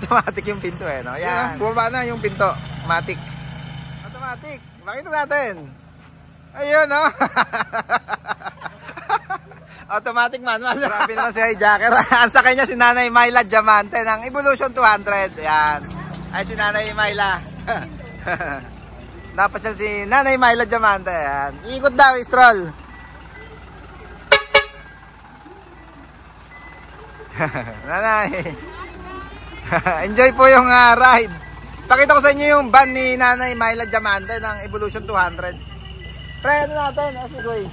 Automatic yung pinto eh, no? Yan, bumaba na yung pinto. Automatic. Automatic. Makita natin. Ayun, no? Automatic manual. Grabe naman si hijacker. Ang sakay niya si Nanay Myla Diamante ng Evolution 200. Yan. Ay, si Nanay Myla. Napasyal si Nanay Myla Diamante. Yan. Ikot daw, stroll. Nanay. Enjoy po yung ride. Pakita ko sa inyo yung van ni Nanay Myla Diamante ng Evolution 200. Pre, ano natin? Asigoy.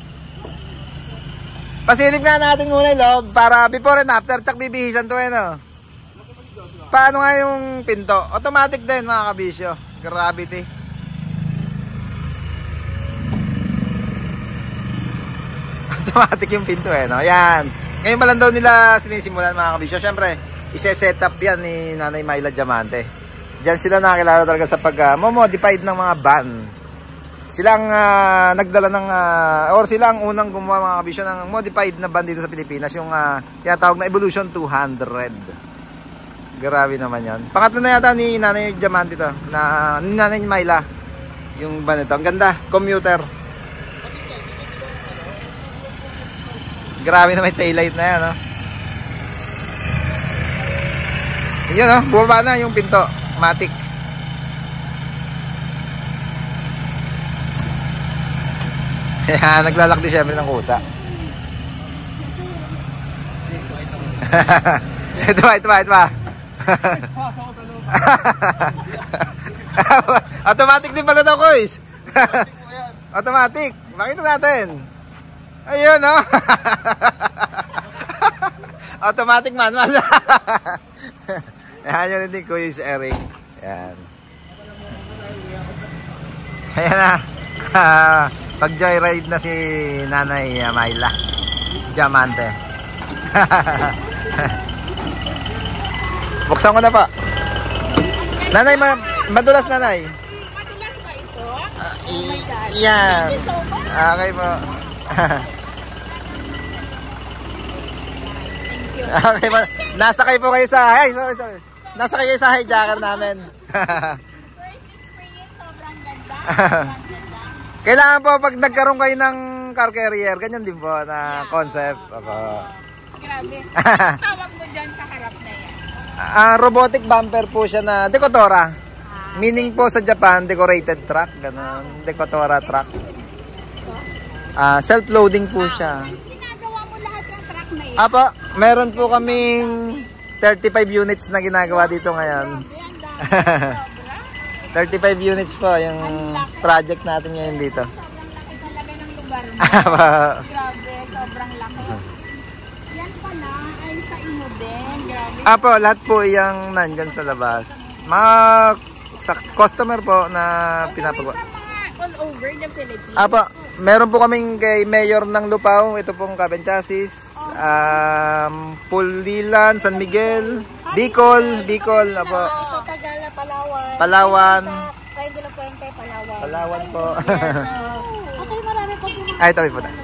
Pasilip nga natin muna yung loob para before and after. Tsak bibihisan to eh, no? Paano nga yung pinto? Automatic din mga kabisyo. Gravity. Automatic yung pinto eh, no? Yan. Ngayon pa lang daw nila sinisimulan mga kabisyo. Siyempre, ise-set up yan ni Nanay Myla Diamante. Diyan sila nakakilala talaga sa pag-modified ng mga van. Silang nagdala ng, or silang unang gumawa mga kabisyo ng modified na van dito sa Pilipinas. Yung tinatawag na Evolution 200. Grabe naman yan. Pangatlo na yata ni Nanay Diamante to. Ni Nanay Myla. Yung van ito. Ang ganda. Commuter. Grabe na may taillight na yan, no? Yun, no? Bumaba na yung pinto. Matic. Ayan, naglalakdi syempre ng kuta. Ito ba. Automatic din pala daw, Koys. Automatic. Makita natin. Ayun, no? Automatic manual. Ayan yun din, Koys Eric. Ayan. Ayan na. Pag joyride na si Nanay Myla Diamante. Buksan ko na pa. Nanay, madulas Nanay. Madulas ba ito? Oh my God. Yan. Thank you so much. Okay po. Thank you. Okay po. Nasakay po kayo sa... Ay, sorry. Nasakay kayo sa hijacker namin. First experience, sobrang ganda. Sobrang ganda. Kailangan po pag nagkaroon kayo ng car carrier, ganyan din po na concept. Grabe. Tawag mo dyan sa harap na yan. Robotic bumper po siya na Decotora. Meaning po sa Japan, decorated truck. Ganon. Decotora truck. Self-loading po siya. Ginagawa mo lahat ng truck na yan? Apo, meron po kaming 35 units na ginagawa dito ngayon. Grabe, 35 units po yung project natin ngayon dito. sobrang laki talaga ng lugar mo. Apo. Grabe, sobrang laki. Yan pala ay sa inyo din. Grabe. Apo, lahat po yung nandyan sa labas. Mga sa customer po na pinapagawa. From mga all over the Philippines. Apo, meron po kaming kay Mayor ng Lupao. Ito pong Caben Chassis. Pulilan, San Miguel, Bicol. Apo. Ito Tagala, Palawan. Palawan. Kayo de la Puente, Palawan. Palawan po. Okay, marami po po. Ay, tabi po tayo.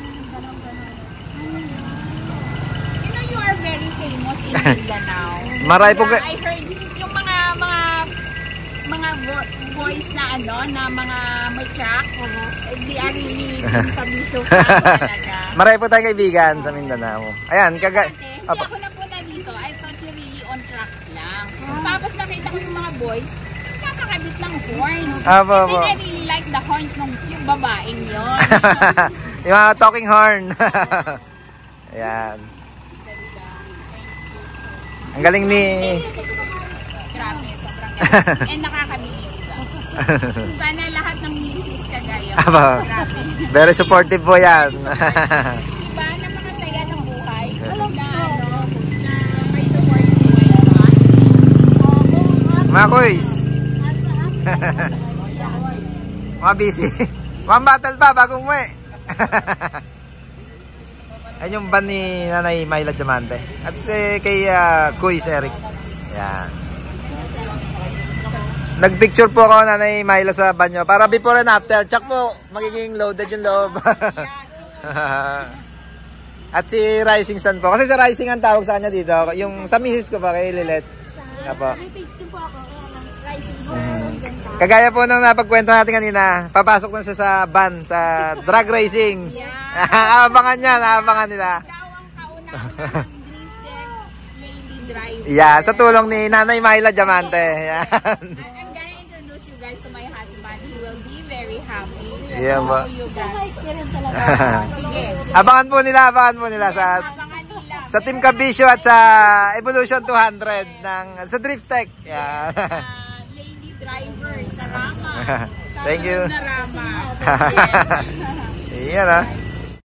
You know, you are very famous in Mindanao. Marami po I heard yung mga boys na na mga may truck. They are really kabisyo pa talaga. Marami po tayong kaibigan sa Mindanao. Ayan, Hindi Apo. ako napunta dito. I thought you really on trucks lang. Tapos nakita ko yung mga boys, nakakabit ng horns. Apo, And apo. then I really like the horns ng yung babaeng yun. Yung mga talking horn. Ayan. Ang galing ni... Grabe, sobrang galing. And nakakabilib ka. Sana lahat ng misis kagaya. Apo. Grabe. Very supportive po yan. Diba na mga saya ng buhay? Alam na na may support buhay. Mga kuys. Mga busy. One battle pa bagong umuwi. Ayun yung van ni Nanay Myla Diamante. At kay Kuys Eric. Yan. Nagpicture po ako Nanay Myla sa banyo para before and after. Check po, magiging loaded yung loob. At si Rising Sun po. Kasi si Rising ang tawag sa kanya dito. Yung sa misis ko pa kay Lilet. Apo. Kagaya po nung napagkwento natin kanina, papasok na siya sa van, sa drag racing. Abangan niya, abangan nila. Ikaw ang kauna-unang drifted lady driver. Yeah, sa tulong ni Nanay Myla Diamante. Yan. I'm gonna introduce you guys to my husband. He will be very happy. Yeah, ba? You guys. Experience talaga. Sige. Abangan po nila sa Abangan nila. sa Team Kabisyo at sa Evolution 200 ng sa Drift Tech. Yeah. Lady driver sa Rama. Thank you. Sa Rama. Yan ah.